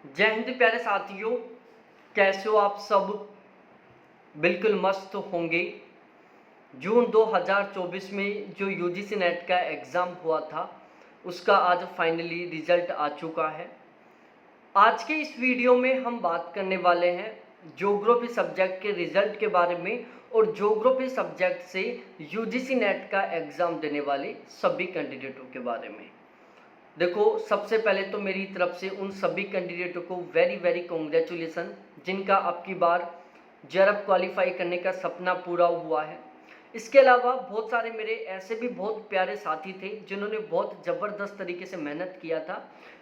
जय हिंद प्यारे साथियों, कैसे हो आप सब। बिल्कुल मस्त होंगे। जून 2024 में जो यूजीसी नेट का एग्ज़ाम हुआ था उसका आज फाइनली रिज़ल्ट आ चुका है। आज के इस वीडियो में हम बात करने वाले हैं ज्योग्राफी सब्जेक्ट के रिज़ल्ट के बारे में और ज्योग्राफी सब्जेक्ट से यूजीसी नेट का एग्ज़ाम देने वाले सभी कैंडिडेटों के बारे में। देखो, सबसे पहले तो मेरी तरफ से उन सभी कैंडिडेटों को वेरी वेरी कॉन्ग्रेचुलेसन जिनका अब की बार जेआरएफ क्वालिफाई करने का सपना पूरा हुआ है। इसके अलावा बहुत सारे मेरे ऐसे भी बहुत प्यारे साथी थे जिन्होंने बहुत ज़बरदस्त तरीके से मेहनत किया था,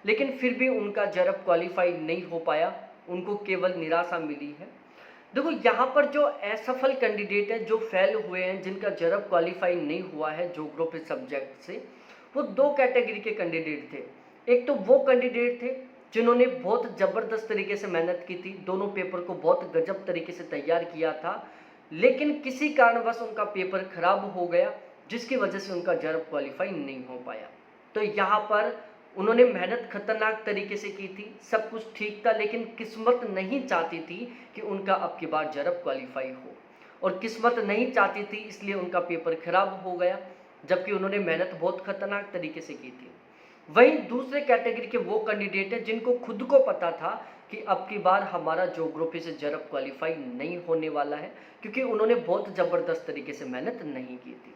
लेकिन फिर भी उनका जेआरएफ क्वालिफाई नहीं हो पाया, उनको केवल निराशा मिली है। देखो, यहाँ पर जो असफल कैंडिडेट हैं, जो फेल हुए हैं, जिनका जेआरएफ क्वालिफाई नहीं हुआ है ज्योग्राफी सब्जेक्ट से, वो दो कैटेगरी के कैंडिडेट थे। एक तो वो कैंडिडेट थे जिन्होंने बहुत ज़बरदस्त तरीके से मेहनत की थी, दोनों पेपर को बहुत गजब तरीके से तैयार किया था, लेकिन किसी कारणवश उनका पेपर खराब हो गया जिसकी वजह से उनका जेआरएफ क्वालिफाई नहीं हो पाया। तो यहाँ पर उन्होंने मेहनत खतरनाक तरीके से की थी, सब कुछ ठीक था, लेकिन किस्मत नहीं चाहती थी कि उनका अब की बार जेआरएफ क्वालिफाई हो, और किस्मत नहीं चाहती थी इसलिए उनका पेपर खराब हो गया, जबकि उन्होंने मेहनत बहुत खतरनाक तरीके से की थी। वहीं दूसरे कैटेगरी के वो कैंडिडेट हैं जिनको खुद को पता था कि अब की बार हमारा ज्योग्राफी से जेआरएफ क्वालिफाई नहीं होने वाला है, क्योंकि उन्होंने बहुत ज़बरदस्त तरीके से मेहनत नहीं की थी।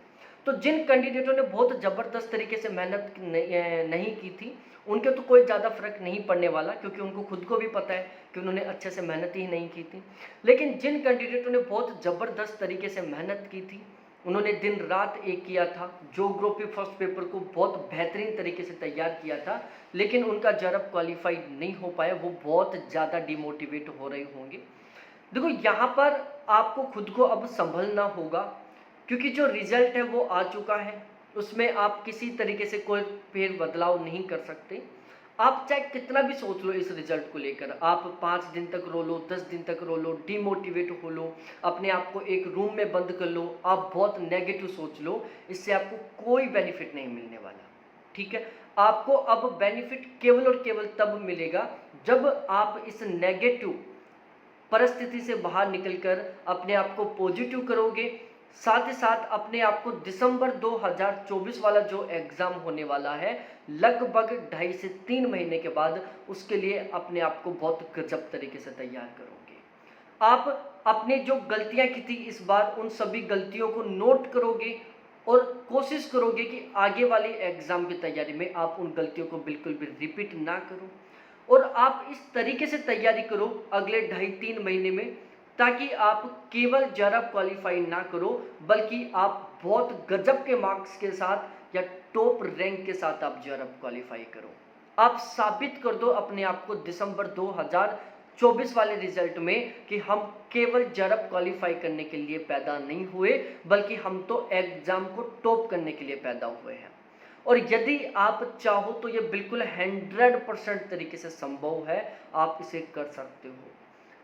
तो जिन कैंडिडेटों ने बहुत ज़बरदस्त तरीके से मेहनत नहीं की थी, उनके तो कोई ज़्यादा फर्क नहीं पड़ने वाला, क्योंकि उनको खुद को भी पता है कि उन्होंने अच्छे से मेहनत ही नहीं की थी। लेकिन जिन कैंडिडेटों ने बहुत ज़बरदस्त तरीके से मेहनत की थी, उन्होंने दिन रात एक किया था, ज्योग्राफी फर्स्ट पेपर को बहुत बेहतरीन तरीके से तैयार किया था, लेकिन उनका जेआरएफ क्वालिफाई नहीं हो पाया, वो बहुत ज़्यादा डिमोटिवेट हो रहे होंगे। देखो, यहाँ पर आपको खुद को अब संभलना होगा, क्योंकि जो रिजल्ट है वो आ चुका है, उसमें आप किसी तरीके से कोई फेर बदलाव नहीं कर सकते। आप चाहे कितना भी सोच लो इस रिजल्ट को लेकर, आप 5 दिन तक रो लो, 10 दिन तक रो लो, डिमोटिवेट हो लो, अपने आप को एक रूम में बंद कर लो, आप बहुत नेगेटिव सोच लो, इससे आपको कोई बेनिफिट नहीं मिलने वाला। ठीक है, आपको अब बेनिफिट केवल और केवल तब मिलेगा जब आप इस नेगेटिव परिस्थिति से बाहर निकलकर अपने आप को पॉजिटिव करोगे, साथ ही साथ अपने आप को दिसंबर 2024 वाला जो एग्ज़ाम होने वाला है लगभग 2.5 से 3 महीने के बाद, उसके लिए अपने आप को बहुत गजब तरीके से तैयार करोगे। आप अपने जो गलतियां की थी इस बार, उन सभी गलतियों को नोट करोगे और कोशिश करोगे कि आगे वाली एग्ज़ाम की तैयारी में आप उन गलतियों को बिल्कुल भी रिपीट ना करो, और आप इस तरीके से तैयारी करो अगले 2.5-3 महीने में, ताकि आप केवल जेआरएफ क्वालिफाई ना करो, बल्कि आप बहुत गजब के मार्क्स के साथ या टॉप रैंक के साथ आप जेआरएफ क्वालिफाई करो। आप साबित कर दो अपने आप को दिसंबर 2024 वाले रिजल्ट में कि हम केवल जेआरएफ क्वालिफाई करने के लिए पैदा नहीं हुए, बल्कि हम तो एग्जाम को टॉप करने के लिए पैदा हुए हैं। और यदि आप चाहो तो ये बिल्कुल 100% तरीके से संभव है, आप इसे कर सकते हो।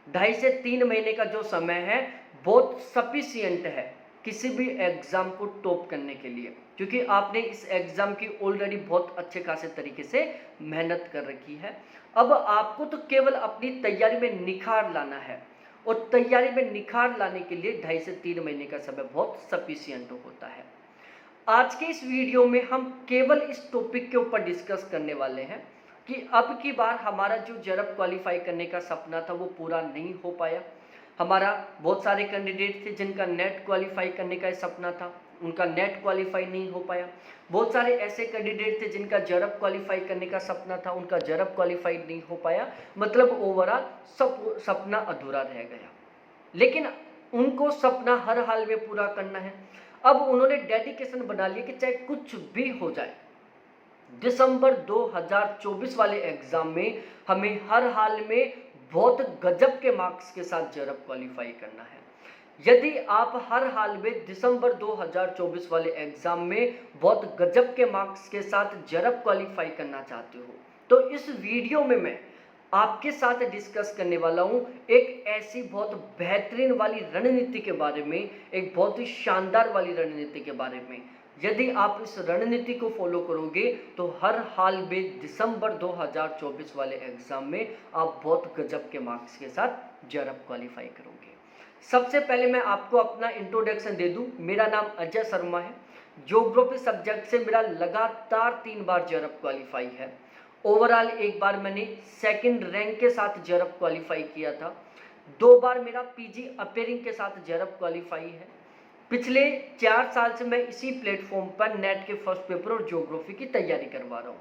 2.5 से 3 महीने का जो समय है बहुत सफिशियंट है किसी भी एग्ज़ाम को टॉप करने के लिए, क्योंकि आपने इस एग्ज़ाम की ऑलरेडी बहुत अच्छे खासे तरीके से मेहनत कर रखी है। अब आपको तो केवल अपनी तैयारी में निखार लाना है, और तैयारी में निखार लाने के लिए 2.5 से 3 महीने का समय बहुत सफिशियंट होता है। आज के इस वीडियो में हम केवल इस टॉपिक के ऊपर डिस्कस करने वाले हैं कि अब की बार हमारा जो जेआरएफ क्वालिफाई करने का सपना था वो पूरा नहीं हो पाया। हमारा बहुत सारे कैंडिडेट थे जिनका नेट क्वालिफाई करने का सपना था, उनका नेट क्वालिफाई नहीं हो पाया। बहुत सारे ऐसे कैंडिडेट थे जिनका जेआरएफ क्वालिफाई करने का सपना था, उनका जेआरएफ क्वालिफाई नहीं हो पाया, मतलब ओवरऑल सब सपना अधूरा रह गया। लेकिन उनको सपना हर हाल में पूरा करना है। अब उन्होंने डेडिकेशन बना लिया कि चाहे कुछ भी हो जाए, दिसंबर 2024 वाले एग्जाम में हमें हर हाल में बहुत गजब के मार्क्स के साथ जेआरएफ क्वालिफाई करना है। यदि आप हर हाल में दिसंबर 2024 वाले एग्जाम में बहुत गजब के मार्क्स के साथ जेआरएफ क्वालिफाई करना चाहते हो, तो इस वीडियो में मैं आपके साथ डिस्कस करने वाला हूं एक ऐसी बहुत बेहतरीन वाली रणनीति के बारे में, एक बहुत ही शानदार वाली रणनीति के बारे में, यदि आप इस रणनीति को फॉलो करोगे तो हर हाल में दिसंबर 2024 वाले एग्जाम में आप बहुत गजब के मार्क्स के साथ जेआरएफ क्वालिफाई करोगे। सबसे पहले मैं आपको अपना इंट्रोडक्शन दे दूं। मेरा नाम अजय शर्मा है। ज्योग्राफी सब्जेक्ट से मेरा लगातार 3 बार जेआरएफ क्वालिफाई है। ओवरऑल एक बार मैंने सेकंड रैंक के साथ जेआरएफ क्वालिफाई किया था। 2 बार मेरा पीजी अपेयरिंग के साथ जेआरएफ क्वालिफाई है। पिछले 4 साल से मैं इसी प्लेटफॉर्म पर नेट के फर्स्ट पेपर और ज्योग्राफी की तैयारी करवा रहा हूँ।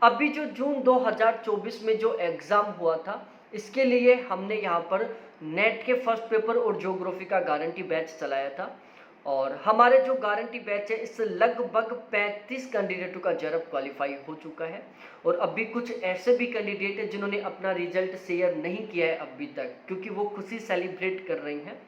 अभी जो जून 2024 में जो एग्ज़ाम हुआ था, इसके लिए हमने यहाँ पर नेट के फर्स्ट पेपर और ज्योग्राफी का गारंटी बैच चलाया था। और हमारे जो गारंटी बैच है, इससे लगभग 35 कैंडिडेटों का जेआरएफ क्वालिफाई हो चुका है। और अभी कुछ ऐसे भी कैंडिडेट हैं जिन्होंने अपना रिजल्ट शेयर नहीं किया है अभी तक, क्योंकि वो खुशी सेलिब्रेट कर रही हैं।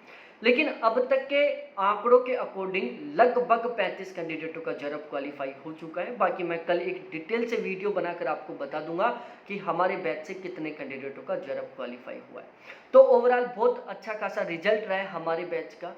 लेकिन अब तक के आंकड़ों के अकॉर्डिंग लगभग 35 कैंडिडेटों का जेआरएफ क्वालिफाई हो चुका है। बाकी मैं कल एक डिटेल से वीडियो बनाकर आपको बता दूंगा कि हमारे बैच से कितने कैंडिडेटों का जेआरएफ क्वालिफाई हुआ है। तो ओवरऑल बहुत अच्छा खासा रिजल्ट रहा है हमारे बैच का।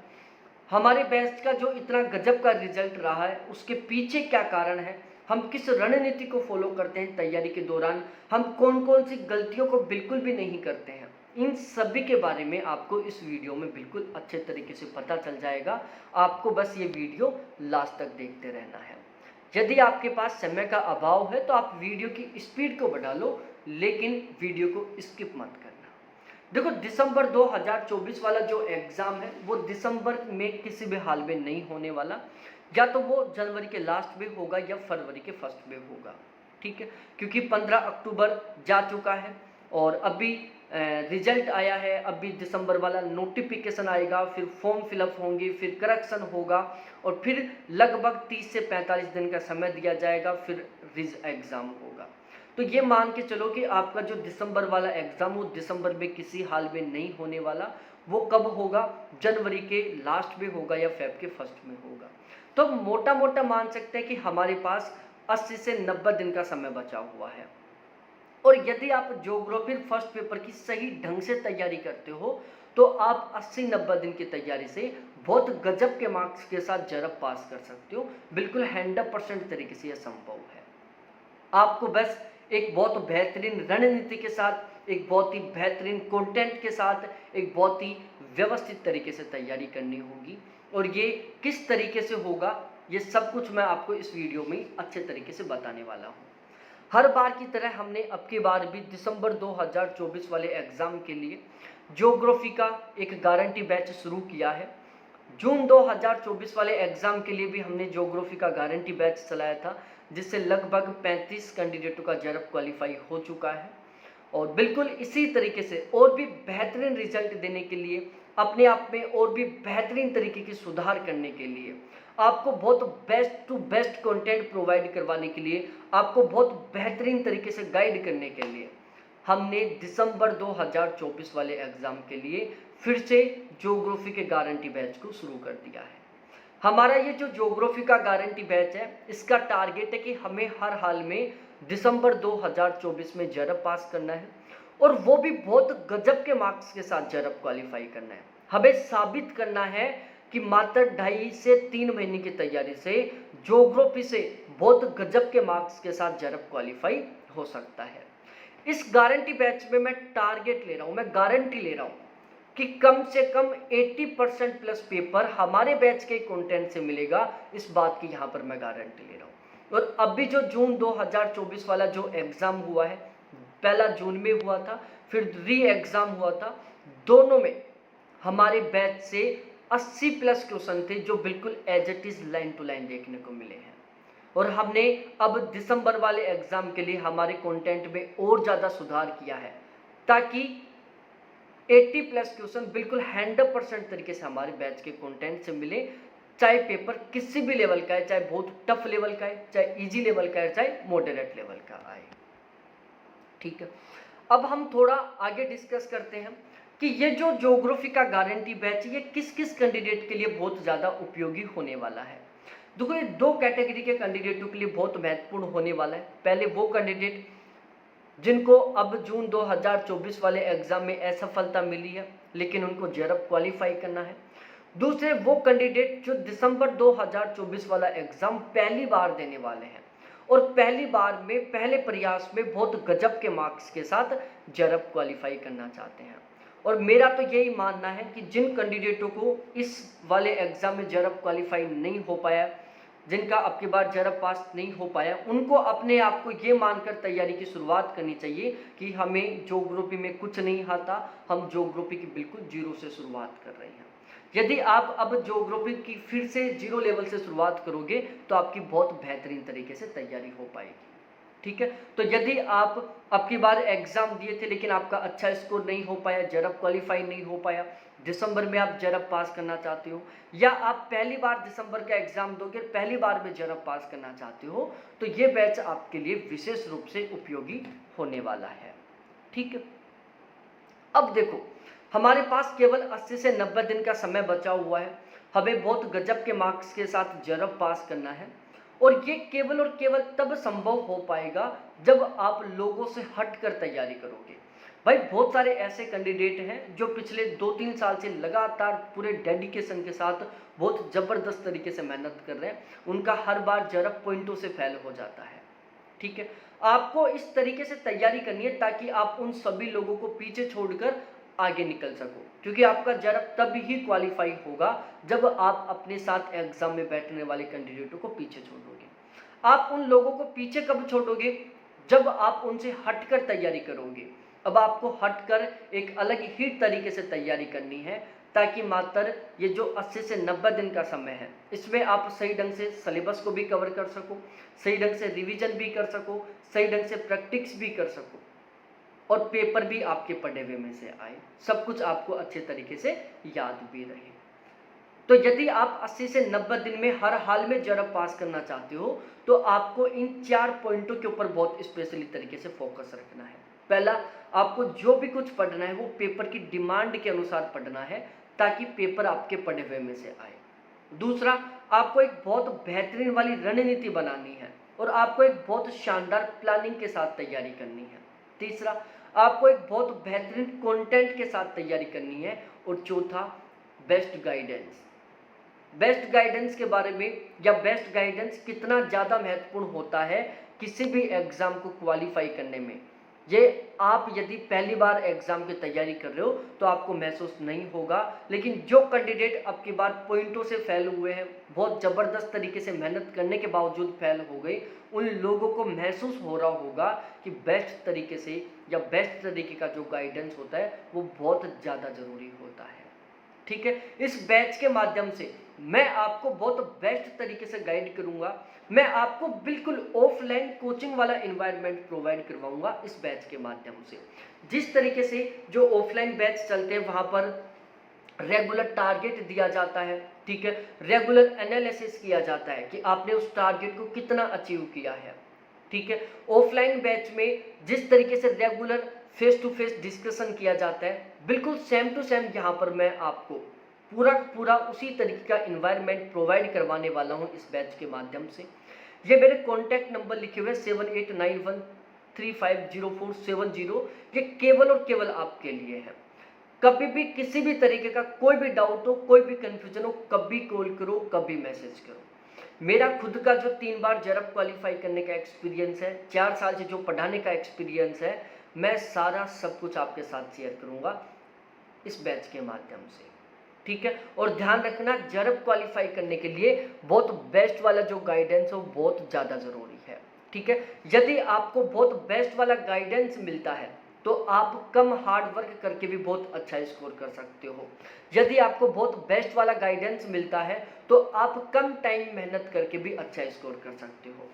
हमारे बैच का जो इतना गजब का रिजल्ट रहा है, उसके पीछे क्या कारण है, हम किस रणनीति को फॉलो करते हैं तैयारी के दौरान, हम कौन कौन सी गलतियों को बिल्कुल भी नहीं करते हैं, इन सभी के बारे में आपको इस वीडियो में बिल्कुल अच्छे तरीके से पता चल जाएगा। आपको बस ये वीडियो लास्ट तक देखते रहना है। यदि आपके पास समय का अभाव है तो आप वीडियो की स्पीड को बढ़ा लो, लेकिन वीडियो को स्किप मत करना। देखो, दिसंबर 2024 वाला जो एग्ज़ाम है वो दिसंबर में किसी भी हाल में नहीं होने वाला। या तो वो जनवरी के लास्ट में होगा या फरवरी के फर्स्ट में होगा, ठीक है। क्योंकि 15 अक्टूबर जा चुका है और अभी रिजल्ट आया है। अभी दिसंबर वाला नोटिफिकेशन आएगा, फिर फॉर्म फिलअप होंगे, फिर करेक्शन होगा और फिर लगभग 30 से 45 दिन का समय दिया जाएगा, फिर एग्ज़ाम होगा। तो ये मान के चलो कि आपका जो दिसंबर वाला एग्ज़ाम वो दिसंबर में किसी हाल में नहीं होने वाला। वो कब होगा? जनवरी के लास्ट में होगा या फेब के फर्स्ट में होगा। तो मोटा मोटा मान सकते हैं कि हमारे पास 80 से 90 दिन का समय बचा हुआ है। और यदि आप ज्योग्राफी फर्स्ट पेपर की सही ढंग से तैयारी करते हो तो आप 80-90 दिन की तैयारी से बहुत गजब के मार्क्स के साथ जेआरएफ पास कर सकते हो। बिल्कुल 100% तरीके से यह संभव है। आपको बस एक बहुत बेहतरीन रणनीति के साथ, एक बहुत ही बेहतरीन कंटेंट के साथ, एक बहुत ही व्यवस्थित तरीके से तैयारी करनी होगी। और ये किस तरीके से होगा, ये सब कुछ मैं आपको इस वीडियो में अच्छे तरीके से बताने वाला हूँ। हर बार की तरह हमने अब की बार भी दिसंबर 2024 वाले एग्ज़ाम के लिए ज्योग्राफी का एक गारंटी बैच शुरू किया है। जून 2024 वाले एग्ज़ाम के लिए भी हमने ज्योग्राफी का गारंटी बैच चलाया था, जिससे लगभग 35 कैंडिडेटों का जेआरएफ क्वालिफाई हो चुका है। और बिल्कुल इसी तरीके से और भी बेहतरीन रिजल्ट देने के लिए, अपने आप में और भी बेहतरीन तरीके की सुधार करने के लिए, आपको बहुत best to best content provide करवाने के लिए, आपको बहुत बेहतरीन तरीके से गाइड करने के लिए हमने दिसंबर 2024 वाले एग्ज़ाम के लिए फिर से ज्योग्राफी के गारंटी बैच को शुरू कर दिया है। हमारा ये जो ज्योग्राफी का गारंटी बैच है, इसका टारगेट है कि हमें हर हाल में दिसंबर 2024 में जेआरएफ पास करना है और वो भी बहुत गजब के मार्क्स के साथ जेआरएफ क्वालिफाई करना है। हमें साबित करना है कि मात्र 2.5 से 3 महीने की तैयारी से ज्योग्राफी से बहुत गजब के मार्क्स के साथ जेआरएफ क्वालिफाई हो सकता है। इस गारंटी बैच में मैं टारगेट ले रहा हूँ, मैं गारंटी ले रहा हूँ कि कम से कम 80% प्लस पेपर हमारे बैच के कंटेंट से मिलेगा। इस बात की यहाँ पर मैं गारंटी ले रहा हूँ। और अभी जो जून 2024 वाला जो एग्ज़ाम हुआ है, पहला जून में हुआ था, फिर री एग्ज़ाम हुआ था, दोनों में हमारे बैच से 80 प्लस क्वेश्चन थे जो बिल्कुल as it is line to line देखने को मिले हैं। और हमने अब दिसंबर वाले एग्ज़ाम के लिए हमारे कंटेंट में और ज़्यादा सुधार किया है, ताकि 80 प्लस क्वेश्चन बिल्कुल 100% तरीके से हमारे बैच के कंटेंट से मिले। चाहे पेपर किसी भी लेवल का है, चाहे बहुत टफ लेवल का है, चाहे इजी लेवल का है, चाहे मॉडरेट लेवल का आए, ठीक है। अब हम थोड़ा आगे डिस्कस करते हैं कि ये जो ज्योग्राफी का गारंटी बैच, ये किस किस कैंडिडेट के लिए बहुत ज़्यादा उपयोगी होने वाला है। देखो, ये 2 कैटेगरी के कैंडिडेटों के लिए बहुत महत्वपूर्ण होने वाला है। पहले वो कैंडिडेट जिनको अब जून 2024 वाले एग्ज़ाम में असफलता मिली है, लेकिन उनको जेआरएफ क्वालिफाई करना है। दूसरे वो कैंडिडेट जो दिसंबर 2024 वाला एग्ज़ाम पहली बार देने वाले हैं और पहली बार में पहले प्रयास में बहुत गजब के मार्क्स के साथ जरब क्वालिफाई करना चाहते हैं। और मेरा तो यही मानना है कि जिन कैंडिडेटों को इस वाले एग्ज़ाम में जरब क्वालिफाई नहीं हो पाया, जिनका अब की बार जरब पास नहीं हो पाया, उनको अपने आप को ये मानकर तैयारी की शुरुआत करनी चाहिए कि हमें ज्योग्राफी में कुछ नहीं आता, हम ज्योग्राफी की बिल्कुल जीरो से शुरुआत कर रहे हैं। यदि आप अब ज्योग्राफी की फिर से जीरो लेवल से शुरुआत करोगे तो आपकी बहुत बेहतरीन तरीके से तैयारी हो पाएगी। ठीक है, तो यदि आप अब की बार एग्जाम दिए थे लेकिन आपका अच्छा स्कोर नहीं हो पाया, जरब क्वालिफाई नहीं हो पाया, दिसंबर में आप जरब पास करना चाहते हो, या आप पहली बार दिसंबर का एग्जाम दोगे पहली बार में जरब पास करना चाहते हो, तो ये बैच आपके लिए विशेष रूप से उपयोगी होने वाला है। ठीक है, अब देखो हमारे पास केवल 80 से 90 दिन का समय बचा हुआ है, हमें बहुत गजब के मार्क्स के साथ जरब पास करना है और ये केवल और केवल तब संभव हो पाएगा जब आप लोगों से हटकर तैयारी करोगे। भाई बहुत सारे ऐसे कैंडिडेट हैं जो पिछले 2-3 साल से लगातार पूरे डेडिकेशन के साथ बहुत ज़बरदस्त तरीके से मेहनत कर रहे हैं, उनका हर बार जरब पॉइंटों से फेल हो जाता है। ठीक है, आपको इस तरीके से तैयारी करनी है ताकि आप उन सभी लोगों को पीछे छोड़कर आगे निकल सको, क्योंकि आपका जरब तब ही क्वालिफाई होगा जब आप अपने साथ एग्जाम में बैठने वाले कैंडिडेटों को पीछे छोड़ोगे। आप उन लोगों को पीछे कब छोड़ोगे? जब आप उनसे हटकर तैयारी करोगे। अब आपको हटकर एक अलग ही तरीके से तैयारी करनी है ताकि मात्र ये जो 80 से 90 दिन का समय है इसमें आप सही ढंग से सिलेबस को भी कवर कर सको, सही ढंग से रिवीजन भी कर सको, सही ढंग से प्रैक्टिस भी कर सको और पेपर भी आपके पढ़े हुए में से आए, सब कुछ आपको अच्छे तरीके से याद भी रहे। तो यदि आप 80 से 90 दिन में हर हाल में जरब पास करना चाहते हो तो आपको इन 4 पॉइंटों के ऊपर बहुत स्पेशली तरीके से फोकस रखना है। पहला, आपको जो भी कुछ पढ़ना है वो पेपर की डिमांड के अनुसार पढ़ना है ताकि पेपर आपके पढ़े हुए में से आए। दूसरा, आपको एक बहुत बेहतरीन वाली रणनीति बनानी है और आपको एक बहुत शानदार प्लानिंग के साथ तैयारी करनी है। तीसरा, आपको एक बहुत बेहतरीन कंटेंट के साथ तैयारी करनी है। और चौथा, बेस्ट गाइडेंस। बेस्ट गाइडेंस के बारे में, या बेस्ट गाइडेंस कितना ज़्यादा महत्वपूर्ण होता है किसी भी एग्ज़ाम को क्वालिफाई करने में, ये आप यदि पहली बार एग्ज़ाम की तैयारी कर रहे हो तो आपको महसूस नहीं होगा, लेकिन जो कैंडिडेट अब की बार पॉइंटों से फेल हुए हैं, बहुत ज़बरदस्त तरीके से मेहनत करने के बावजूद फेल हो गए, उन लोगों को महसूस हो रहा होगा कि बेस्ट तरीके से या बेस्ट तरीके का जो गाइडेंस होता है वो बहुत ज़्यादा ज़रूरी होता है। ठीक है, इस बैच के माध्यम से मैं आपको बहुत बेस्ट तरीके से गाइड करूंगा, मैं आपको बिल्कुल ऑफलाइन कोचिंग वाला एनवायरनमेंट प्रोवाइड करवाऊंगा इस बैच के माध्यम से। जिस तरीके से जो ऑफलाइन बैच चलते हैं वहां पर रेगुलर टारगेट दिया जाता है, ठीक है, रेगुलर एनालिसिस किया जाता है कि आपने उस टारगेट को कितना अचीव किया है। ठीक है, ऑफलाइन बैच में जिस तरीके से regular face to face discussion किया जाता है, बिल्कुल सेम टू सेम यहाँ पर मैं आपको पूरा उसी तरीके का इन्वायरमेंट प्रोवाइड करवाने वाला हूँ इस बैच के माध्यम से। ये मेरे कॉन्टैक्ट नंबर लिखे हुए 7891350470, ये केवल और केवल आपके लिए है। कभी भी किसी भी तरीके का कोई भी डाउट हो, कोई भी कन्फ्यूजन हो, कभी कॉल करो, कभी मैसेज करो। मेरा खुद का जो 3 बार जरब क्वालिफाई करने का एक्सपीरियंस है, 4 साल से जो पढ़ाने का एक्सपीरियंस है, मैं सारा सब कुछ आपके साथ शेयर करूंगा इस बैच के माध्यम से। ठीक है, और ध्यान रखना, जरब क्वालिफाई करने के लिए बहुत बेस्ट वाला जो गाइडेंस है वो बहुत ज़्यादा ज़रूरी है। ठीक है, यदि आपको बहुत बेस्ट वाला गाइडेंस मिलता है तो आप कम हार्ड वर्क करके भी बहुत अच्छा स्कोर कर सकते हो। यदि आपको बहुत बेस्ट वाला गाइडेंस मिलता है तो आप कम टाइम मेहनत करके भी अच्छा स्कोर कर सकते हो।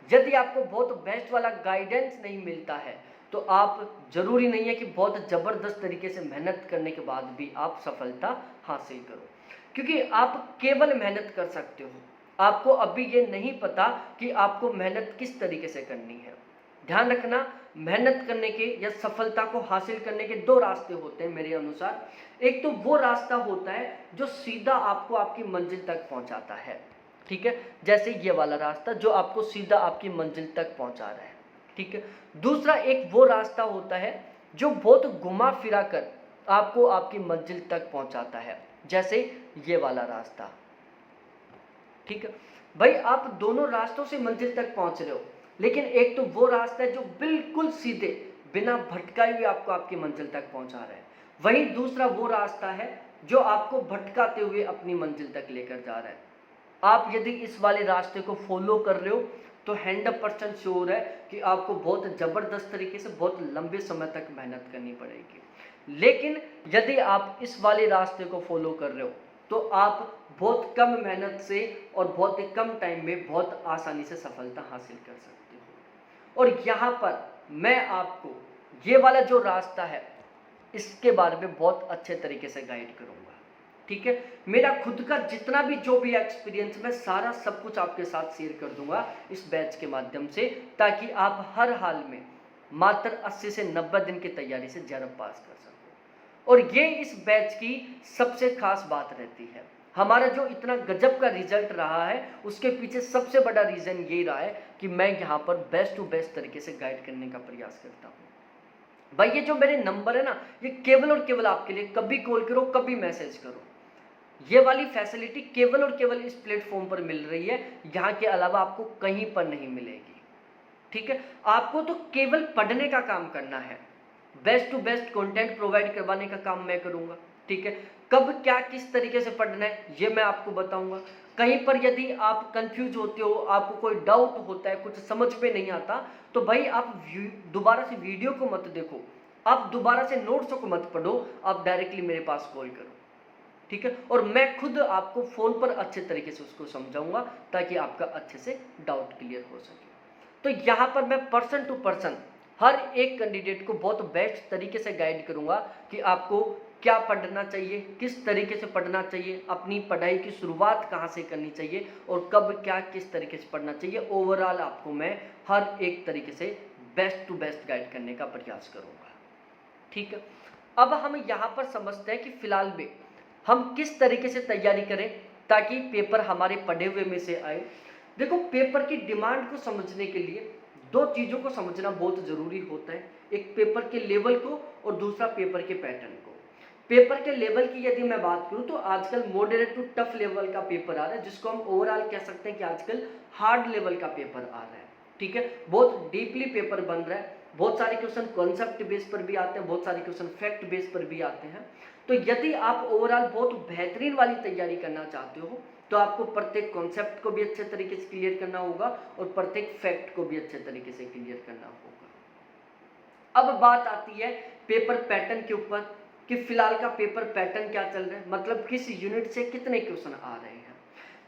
यदि आपको बहुत बेस्ट वाला गाइडेंस नहीं मिलता है तो आप जरूरी नहीं है कि बहुत ज़बरदस्त तरीके से मेहनत करने के बाद भी आप सफलता हासिल करो, क्योंकि आप केवल मेहनत कर सकते हो। आपको अभी ये नहीं पता कि आपको मेहनत किस तरीके से करनी है। ध्यान रखना, मेहनत करने के या सफलता को हासिल करने के 2 रास्ते होते हैं मेरे अनुसार। एक तो वो रास्ता होता है जो सीधा आपको आपकी मंजिल तक पहुंचाता है, ठीक है, जैसे ये वाला रास्ता जो आपको सीधा आपकी मंजिल तक पहुंचा रहा है। ठीक है, दूसरा एक वो रास्ता होता है जो बहुत घुमा फिरा कर आपको आपकी मंजिल तक पहुंचाता है। जैसे ये वाला रास्ता, ठीक है भाई। आप दोनों रास्तों से मंजिल तक पहुंच रहे हो, लेकिन एक तो वो रास्ता है जो बिल्कुल सीधे बिना भटकाए हुए आपको आपकी मंजिल तक पहुंचा रहा है, वहीं दूसरा वो रास्ता है जो आपको भटकाते हुए अपनी मंजिल तक लेकर जा रहा है। आप यदि इस वाले रास्ते को फॉलो कर रहे हो तो 100% श्योर है कि आपको बहुत ज़बरदस्त तरीके से बहुत लंबे समय तक मेहनत करनी पड़ेगी। लेकिन यदि आप इस वाले रास्ते को फॉलो कर रहे हो तो आप बहुत कम मेहनत से और बहुत ही कम टाइम में बहुत आसानी से सफलता हासिल कर सकते हो। और यहाँ पर मैं आपको ये वाला जो रास्ता है इसके बारे में बहुत अच्छे तरीके से गाइड करूँगा, ठीक है। मेरा खुद का जितना भी जो भी एक्सपीरियंस, मैं सारा सब कुछ आपके साथ शेयर कर दूंगा इस बैच के माध्यम से, ताकि आप हर हाल में मात्र 80 से 90 दिन की तैयारी से जेआरएफ पास कर सको। और ये इस बैच की सबसे खास बात रहती है। हमारा जो इतना गजब का रिजल्ट रहा है उसके पीछे सबसे बड़ा रीज़न ये रहा है कि मैं यहाँ पर बेस्ट टू बेस्ट तरीके से गाइड करने का प्रयास करता हूँ। भाई ये जो मेरे नंबर है ना, ये केवल और केवल आपके लिए, कभी कॉल करो कभी मैसेज करो, ये वाली फैसिलिटी केवल और केवल इस प्लेटफॉर्म पर मिल रही है, यहाँ के अलावा आपको कहीं पर नहीं मिलेगी, ठीक है। आपको तो केवल पढ़ने का काम करना है, best to best content provide करवाने का काम मैं करूँगा, ठीक है। कब क्या किस तरीके से पढ़ना है ये मैं आपको बताऊँगा। कहीं पर यदि आप कंफ्यूज होते हो, आपको कोई डाउट होता है, कुछ समझ में नहीं आता, तो भाई आप दोबारा से वीडियो को मत देखो, आप दोबारा से नोट्स को मत पढ़ो, आप डायरेक्टली मेरे पास कॉल करो, ठीक है। और मैं खुद आपको फ़ोन पर अच्छे तरीके से उसको समझाऊंगा ताकि आपका अच्छे से डाउट क्लियर हो सके। तो यहाँ पर मैं पर्सन टू पर्सन हर एक कैंडिडेट को बहुत बेस्ट तरीके से गाइड करूंगा कि आपको क्या पढ़ना चाहिए, किस तरीके से पढ़ना चाहिए, अपनी पढ़ाई की शुरुआत कहाँ से करनी चाहिए और कब क्या किस तरीके से पढ़ना चाहिए। ओवरऑल आपको मैं हर एक तरीके से बेस्ट टू बेस्ट गाइड करने का प्रयास करूँगा, ठीक है। अब हम यहाँ पर समझते हैं कि फ़िलहाल में हम किस तरीके से तैयारी करें ताकि पेपर हमारे पढ़े हुए में से आए। देखो, पेपर की डिमांड को समझने के लिए दो चीज़ों को समझना बहुत ज़रूरी होता है, एक पेपर के लेवल को और दूसरा पेपर के पैटर्न को। पेपर के लेवल की यदि मैं बात करूं तो आजकल मॉडरेट टू टफ लेवल का पेपर आ रहा है, जिसको हम ओवरऑल कह सकते हैं कि आजकल हार्ड लेवल का पेपर आ रहा है, ठीक है। बहुत डीपली पेपर बन रहा है, बहुत सारे क्वेश्चन कॉन्सेप्ट बेस पर भी आते हैं, बहुत सारे क्वेश्चन फैक्ट बेस पर भी आते हैं। तो यदि आप ओवरऑल बहुत बेहतरीन वाली तैयारी करना चाहते हो तो आपको प्रत्येक कॉन्सेप्ट को भी अच्छे तरीके से क्लियर करना होगा और प्रत्येक फैक्ट को भी अच्छे तरीके से क्लियर करना होगा। अब बात आती है पेपर पैटर्न के ऊपर कि फिलहाल का पेपर पैटर्न क्या चल रहा है, मतलब किस यूनिट से कितने क्वेश्चन आ रहे हैं।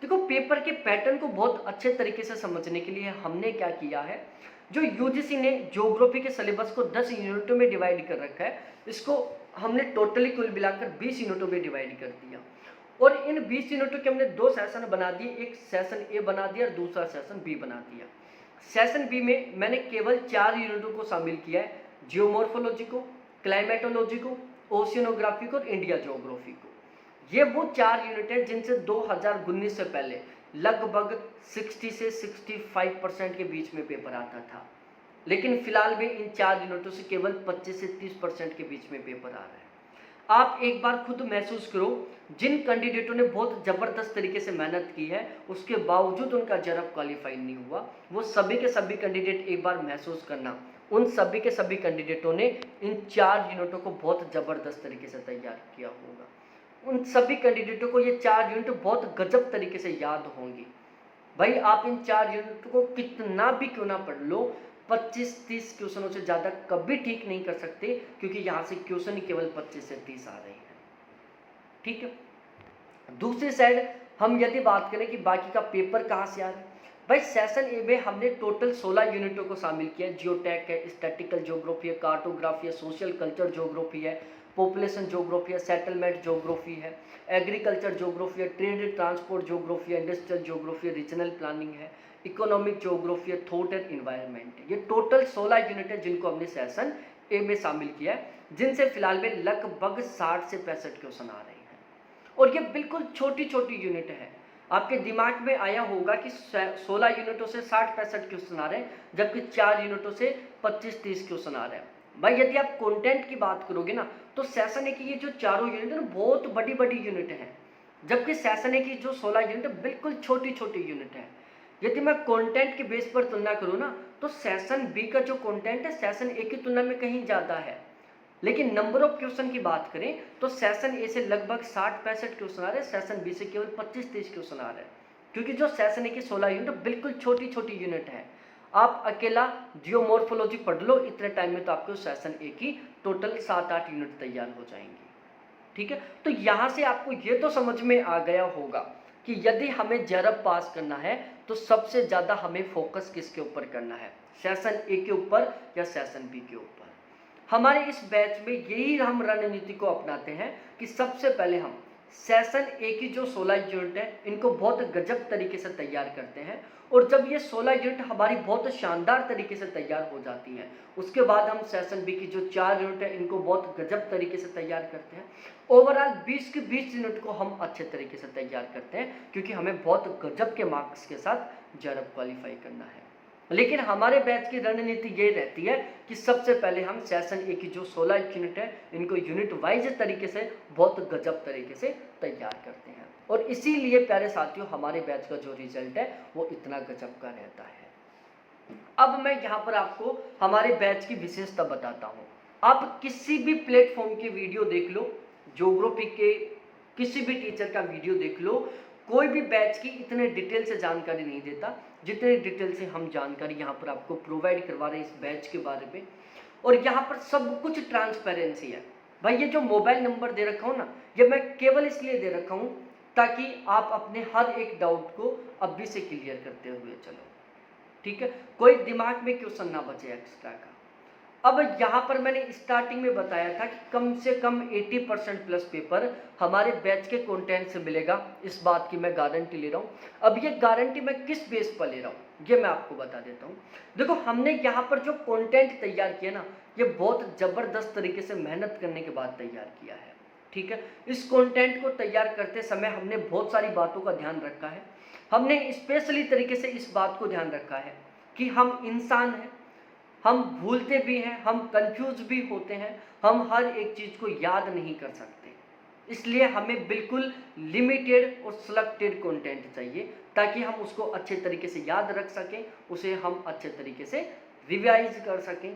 देखो, पेपर के पैटर्न को बहुत अच्छे तरीके से समझने के लिए हमने क्या किया है, जो यूजीसी ने ज्योग्राफी के सिलेबस को 10 यूनिटों में डिवाइड कर रखा है, इसको हमने टोटली कुल मिलाकर 20 यूनिटों में डिवाइड कर दिया। और इन 20 यूनिटों के हमने दो सेशन बना दिए, एक सेशन ए बना दिया और दूसरा सेशन बी बना दिया। सेशन बी में मैंने केवल 4 यूनिटों को शामिल किया है, जियोमॉर्फोलॉजी को, क्लाइमेटोलॉजी को, ओशियनोग्राफी को और इंडिया ज्योग्राफी को। ये वो 4 यूनिट है जिनसे 2019 से पहले लगभग 60 से 65% के बीच में पेपर आता था, लेकिन फिलहाल में इन 4 यूनिटों से केवल 25 से 30% के बीच में पेपर आ रहा है। आप एक बार खुद महसूस करो, जिन कैंडिडेटों ने बहुत ज़बरदस्त तरीके से मेहनत की है उसके बावजूद उनका जेआरएफ क्वालिफाई नहीं हुआ, वो सभी के सभी कैंडिडेट एक बार महसूस करना, उन सभी के सभी कैंडिडेटों ने इन 4 यूनिटों को बहुत ज़बरदस्त तरीके से तैयार किया होगा। उन सभी कैंडिडेटों को ये 4 यूनिट बहुत गजब तरीके से याद होंगी। भाई आप इन 4 यूनिट को कितना भी क्यों ना पढ़ लो, 25-30 क्वेश्चनों से ज़्यादा कभी ठीक नहीं कर सकते, क्योंकि यहाँ से क्वेश्चन ही केवल 25 से 30 आ रहे हैं, ठीक है। दूसरी साइड हम यदि बात करें कि बाकी का पेपर कहाँ से आ रहा है, भाई सेशन ए में हमने टोटल 16 यूनिटों को शामिल किया है। जियोटेक है, स्टैटिकल ज्योग्राफी है, कार्टोग्राफी है, सोशल कल्चर ज्योग्राफी है, पॉपुलेशन ज्योग्राफी है, सेटलमेंट ज्योग्राफी है, एग्रीकल्चर ज्योग्राफी है, ट्रेड ट्रांसपोर्ट ज्योग्राफी है, इंडस्ट्रियल ज्योग्राफी है, रीजनल प्लानिंग है, इकोनॉमिक ज्योग्राफी है, थॉट एंड इन्वायरमेंट है। ये टोटल 16 यूनिट है जिनको हमने सेशन ए में शामिल किया है, जिनसे फिलहाल में लगभग 60 से 65 क्वेश्चन आ रहे हैं। और ये बिल्कुल छोटी छोटी यूनिट है। आपके दिमाग में आया होगा कि 16 यूनिटों से 60-65 क्वेश्चन आ रहे हैं, जबकि 4 यूनिटों से 25-30 क्वेश्चन आ रहे हैं। भाई यदि आप कंटेंट की बात करोगे ना, तो सेशन ए की ये जो चारों यूनिट है ना, बहुत बड़ी बड़ी यूनिट है, जबकि सेशन ए की जो 16 यूनिट है बिल्कुल छोटी छोटी यूनिट है। यदि मैं कंटेंट के बेस पर तुलना करूँ ना, तो सेशन बी का जो कंटेंट है सेशन ए की तुलना में कहीं ज़्यादा है। लेकिन नंबर ऑफ क्वेश्चन की बात करें तो सेशन ए से लगभग 60-65 क्वेश्चन आ रहे हैं, सेशन बी से केवल 25-30 क्वेश्चन आ रहे हैं, क्योंकि जो सेशन ए की 16 यूनिट बिल्कुल छोटी छोटी यूनिट है। आप अकेला जियोमॉर्फोलॉजी पढ़ लो इतने टाइम में, तो आपको सेशन ए की टोटल 7-8 यूनिट तैयार हो जाएंगी। ठीक है, तो यहाँ से आपको ये तो समझ में आ गया होगा कि यदि हमें जेआरएफ पास करना है तो सबसे ज़्यादा हमें फोकस किसके ऊपर करना है, सेशन ए के ऊपर या सेशन बी के ऊपर। हमारे इस बैच में यही हम रणनीति को अपनाते हैं कि सबसे पहले हम सेशन ए की जो 16 यूनिट है इनको बहुत गजब तरीके से तैयार करते हैं, और जब ये 16 यूनिट हमारी बहुत शानदार तरीके से तैयार हो जाती हैं, उसके बाद हम सेशन बी की जो 4 यूनिट है इनको बहुत गजब तरीके से तैयार करते हैं। ओवरऑल 20 के 20 यूनिट को हम अच्छे तरीके से तैयार करते हैं, क्योंकि हमें बहुत गजब के मार्क्स के साथ जेआरएफ क्वालिफाई करना है। लेकिन हमारे बैच की रणनीति ये रहती है कि सबसे पहले हम सेशन ए की जो 16 यूनिट है इनको यूनिट वाइज तरीके से बहुत गजब तरीके से तैयार करते हैं, और इसीलिए प्यारे साथियों हमारे बैच का जो रिजल्ट है वो इतना गजब का रहता है। अब मैं यहाँ पर आपको हमारे बैच की विशेषता बताता हूँ। आप किसी भी प्लेटफॉर्म की वीडियो देख लो, ज्योग्राफी के किसी भी टीचर का वीडियो देख लो, कोई भी बैच की इतने डिटेल से जानकारी नहीं देता जितने डिटेल से हम जानकारी यहाँ पर आपको प्रोवाइड करवा रहे हैं इस बैच के बारे में। और यहाँ पर सब कुछ ट्रांसपेरेंसी है। भाई ये जो मोबाइल नंबर दे रखा हूँ ना, ये मैं केवल इसलिए दे रखा हूँ ताकि आप अपने हर एक डाउट को अभी से क्लियर करते हुए चलो। ठीक है, कोई दिमाग में क्वेश्चन ना बचे एक्स्ट्रा का। अब यहाँ पर मैंने स्टार्टिंग में बताया था कि कम से कम 80% प्लस पेपर हमारे बैच के कंटेंट से मिलेगा, इस बात की मैं गारंटी ले रहा हूँ। अब ये गारंटी मैं किस बेस पर ले रहा हूँ ये मैं आपको बता देता हूँ। देखो हमने यहाँ पर जो कंटेंट तैयार किया ना, ये बहुत ज़बरदस्त तरीके से मेहनत करने के बाद तैयार किया है। ठीक है, इस कंटेंट को तैयार करते समय हमने बहुत सारी बातों का ध्यान रखा है। हमने स्पेशली तरीके से इस बात को ध्यान रखा है कि हम इंसान हैं, हम भूलते भी हैं, हम कंफ्यूज भी होते हैं, हम हर एक चीज़ को याद नहीं कर सकते, इसलिए हमें बिल्कुल लिमिटेड और सिलेक्टेड कंटेंट चाहिए ताकि हम उसको अच्छे तरीके से याद रख सकें, उसे हम अच्छे तरीके से रिवाइज कर सकें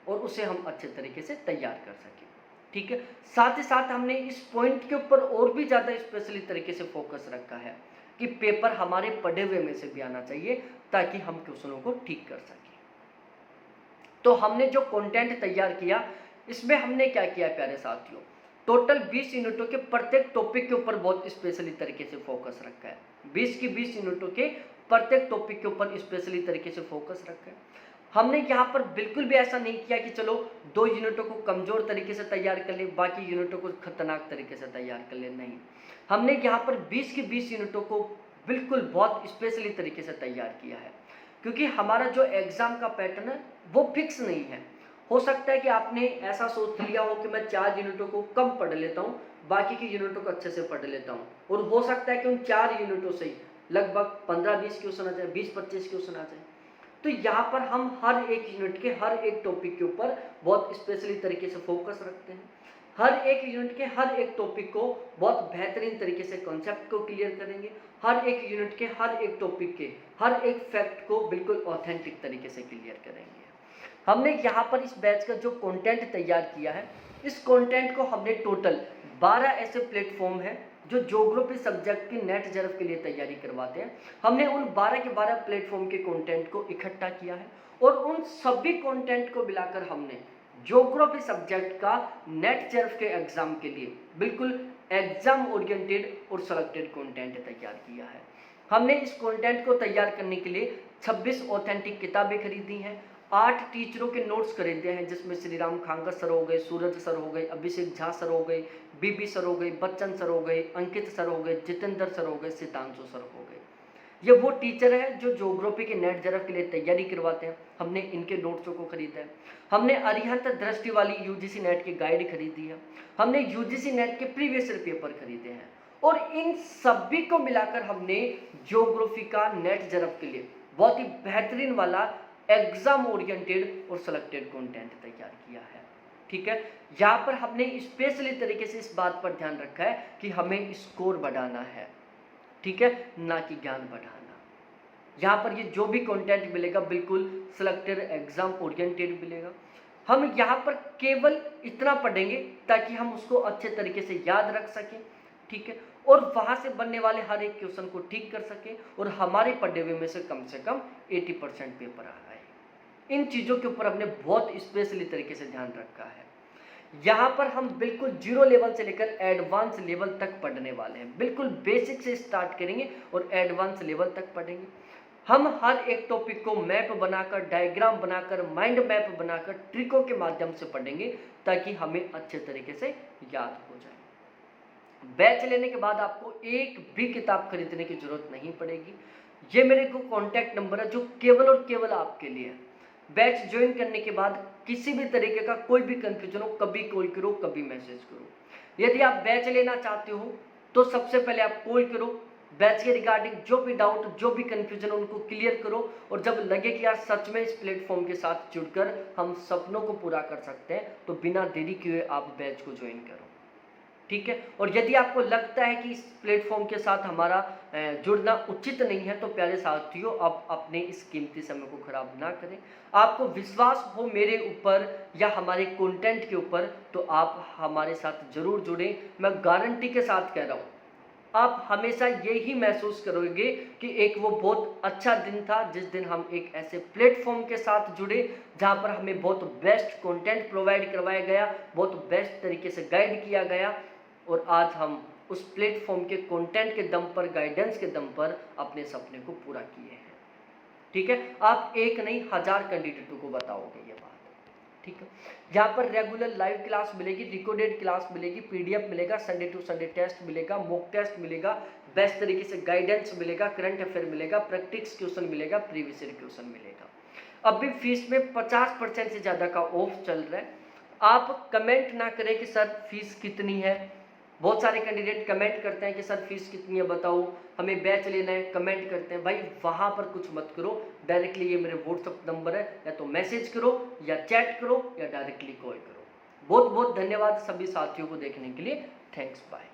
और उसे हम अच्छे तरीके से तैयार कर सकें। ठीक है, साथ ही साथ हमने इस पॉइंट के ऊपर और भी ज़्यादा स्पेशली तरीके से फोकस रखा है कि पेपर हमारे पढ़े हुए में से भी आना चाहिए ताकि हम क्वेश्चनों को ठीक कर सकें। तो हमने जो कंटेंट तैयार किया इसमें हमने क्या किया प्यारे साथियों, टोटल 20 यूनिटों के प्रत्येक टॉपिक के ऊपर बहुत स्पेशली तरीके से फोकस रखा है। 20 की 20 यूनिटों के प्रत्येक टॉपिक के ऊपर स्पेशली तरीके से फोकस रखा है। हमने यहाँ पर बिल्कुल भी ऐसा नहीं किया कि चलो 2 यूनिटों को कमज़ोर तरीके से तैयार कर ले, बाकी यूनिटों को खतरनाक तरीके से तैयार कर ले, नहीं। हमने यहाँ पर 20 की 20 यूनिटों को बिल्कुल बहुत स्पेशली तरीके से तैयार किया है, क्योंकि हमारा जो एग्ज़ाम का पैटर्न है वो फिक्स नहीं है। हो सकता है कि आपने ऐसा सोच लिया हो कि मैं 4 यूनिटों को कम पढ़ लेता हूँ, बाकी की यूनिटों को अच्छे से पढ़ लेता हूँ, और हो सकता है कि उन 4 यूनिटों से ही लगभग 15-20 क्वेश्चन आ जाए, 20-25 क्वेश्चन आ जाए। तो यहाँ पर हम हर एक यूनिट के हर एक टॉपिक के ऊपर बहुत स्पेशली तरीके से फोकस रखते हैं। हर एक यूनिट के हर एक टॉपिक को बहुत बेहतरीन तरीके से कॉन्सेप्ट को क्लियर करेंगे, हर एक यूनिट के हर एक टॉपिक के हर एक फैक्ट को बिल्कुल ऑथेंटिक तरीके से क्लियर करेंगे। हमने यहाँ पर इस बैच का जो कंटेंट तैयार किया है, इस कंटेंट को हमने टोटल 12 ऐसे प्लेटफॉर्म हैं जो ज्योग्राफी सब्जेक्ट की नेट जेआरएफ के लिए तैयारी करवाते हैं। हमने उन 12 के 12 प्लेटफॉर्म के कंटेंट को इकट्ठा किया है, और उन सभी कंटेंट को मिलाकर हमने ज्योग्राफी सब्जेक्ट का नेट जेआरएफ के एग्जाम के लिए बिल्कुल एग्जाम ओरिएंटेड और सेलेक्टेड कंटेंट तैयार किया है। हमने इस कंटेंट को तैयार करने के लिए 26 ऑथेंटिक किताबें खरीदी हैं, 8 टीचरों के नोट्स खरीदे हैं, जिसमें श्री राम खांगा सर हो गए, सूरज सर हो गए, अभिषेक झा सर हो गए, बीबी सर हो गए, बच्चन सर हो गए, अंकित सर हो गए, जितेंद्र सर हो गए, सितांशु सर हो गए। ये वो टीचर हैं जो ज्योग्राफी के नेट जेआरएफ के लिए तैयारी करवाते हैं। हमने इनके नोट्सों को खरीदा है। हमने अरिहंत दृष्टि वाली यूजीसी नेट की गाइड खरीदी है। हमने यूजीसी नेट के प्रीवियस ईयर पेपर खरीदे हैं, और इन सभी को मिलाकर हमने ज्योग्राफी का नेट जेआरएफ के लिए बहुत ही बेहतरीन वाला एग्जाम ओरिएंटेड और सिलेक्टेड कंटेंट तैयार किया है। ठीक है, यहाँ पर हमने स्पेशली तरीके से इस बात पर ध्यान रखा है कि हमें स्कोर बढ़ाना है, ठीक है, ना कि ज्ञान बढ़ाना। यहाँ पर ये जो भी कंटेंट मिलेगा बिल्कुल सिलेक्टेड एग्जाम ओरिएंटेड मिलेगा। हम यहाँ पर केवल इतना पढ़ेंगे ताकि हम उसको अच्छे तरीके से याद रख सकें, ठीक है, और वहाँ से बनने वाले हर एक क्वेश्चन को ठीक कर सकें और हमारे पढ़े हुए में से कम 80% पेपर आ रहा है। इन चीज़ों के ऊपर हमने बहुत स्पेशली तरीके से ध्यान रखा है। यहाँ पर हम बिल्कुल जीरो लेवल से लेकर एडवांस लेवल तक पढ़ने वाले हैं। बिल्कुल बेसिक से स्टार्ट करेंगे और एडवांस लेवल तक पढ़ेंगे। हम हर एक टॉपिक को मैप बनाकर, डायग्राम बनाकर, माइंड मैप बनाकर, ट्रिकों के माध्यम से पढ़ेंगे ताकि हमें अच्छे तरीके से याद हो जाए। बैच लेने के बाद आपको एक भी किताब खरीदने की जरूरत नहीं पड़ेगी। ये मेरे को कॉन्टैक्ट नंबर है जो केवल और केवल आपके लिए है। बैच ज्वाइन करने के बाद किसी भी तरीके का कोई भी कंफ्यूजन हो, कभी कॉल करो, कभी मैसेज करो। यदि आप बैच लेना चाहते हो तो सबसे पहले आप कॉल करो, बैच के रिगार्डिंग जो भी डाउट, जो भी कंफ्यूजन उनको क्लियर करो, और जब लगे कि यार सच में इस प्लेटफॉर्म के साथ जुड़कर हम सपनों को पूरा कर सकते हैं तो बिना देरी किए आप बैच को ज्वाइन करो, ठीक है। और यदि आपको लगता है कि इस प्लेटफॉर्म के साथ हमारा जुड़ना उचित नहीं है तो प्यारे साथियों, आप अपने इस कीमती समय को खराब ना करें। आपको विश्वास हो मेरे ऊपर या हमारे कंटेंट के ऊपर तो आप हमारे साथ जरूर जुड़ें। मैं गारंटी के साथ कह रहा हूँ, आप हमेशा यही महसूस करोगे कि एक वो बहुत अच्छा दिन था जिस दिन हम एक ऐसे प्लेटफॉर्म के साथ जुड़े जहां पर हमें बहुत बेस्ट कंटेंट प्रोवाइड करवाया गया, बहुत बेस्ट तरीके से गाइड किया गया, और आज हम उस प्लेटफॉर्म के कंटेंट के दम पर, गाइडेंस के दम पर अपने सपने को पूरा किए हैं, ठीक है। आप एक नहीं 1000 कैंडिडेटों को बताओगे ये बात, ठीक है। यहाँ पर रेगुलर लाइव क्लास मिलेगी, रिकॉर्डेड क्लास मिलेगी, पीडीएफ मिलेगा, संडे टू संडे टेस्ट मिलेगा, मॉक टेस्ट मिलेगा, बेस्ट तरीके से गाइडेंस मिलेगा, करंट अफेयर मिलेगा, प्रैक्टिस क्वेश्चन मिलेगा, प्रीवियस ईयर क्वेश्चन मिलेगा। अभी फीस में 50% से ज़्यादा का ऑफ चल रहा है। आप कमेंट ना करें कि सर फीस कितनी है। बहुत सारे कैंडिडेट कमेंट करते हैं कि सर फीस कितनी है बताओ, हमें बैच लेना है, कमेंट करते हैं। भाई वहाँ पर कुछ मत करो, डायरेक्टली ये मेरे व्हाट्सअप नंबर है, या तो मैसेज करो या चैट करो या डायरेक्टली कॉल करो। बहुत बहुत धन्यवाद सभी साथियों को देखने के लिए। Thanks, bye.